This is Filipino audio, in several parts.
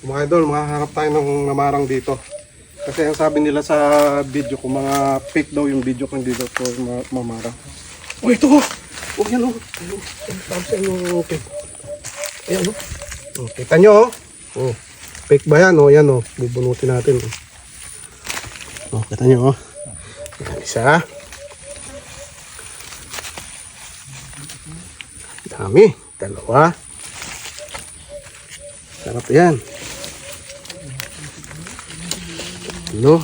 Mga idol, makaharap tayo ng namarang dito. Kasi ang sabi nila sa video ko, mga fake daw yung video ko, hindi daw po mamarang. Oh, ito oh! Oh, yan oh! Tapos yung fake. Ayan oh. Oh, kita nyo oh. Oh, fake ba yan? Oh, yan oh. Bubunutin natin. Oh, kita nyo oh. Yan, isa. Dami. Dalawa. Sarap yan. Ano?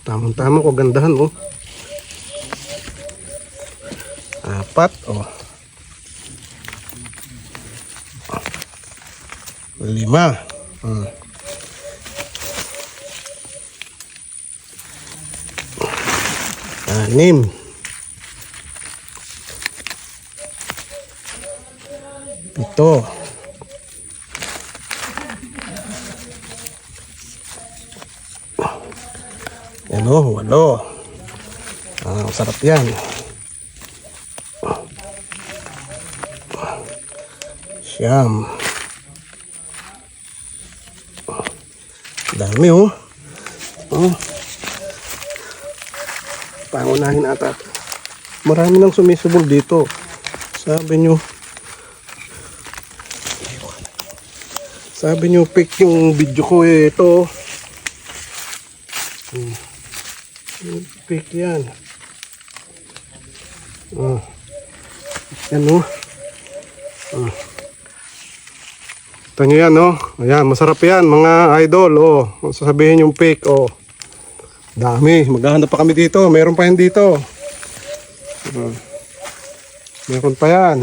Tamang-tama ko, gandahan oh. Apat oh. 5. 6. 7. Yan o, 8. Sarap yan. Siyam. Dami oh. Oh. Pangunahin ata. Marami nang sumisubol dito. Sabi nyo fake yung video ko eh. Ito. Fake yan. Yan o. Ito nyo yan o. Ayan, masarap yan mga idol o. Sasabihin yung fake o. Dami. Maghahanap pa kami dito. Meron pa yan dito. Meron pa yan.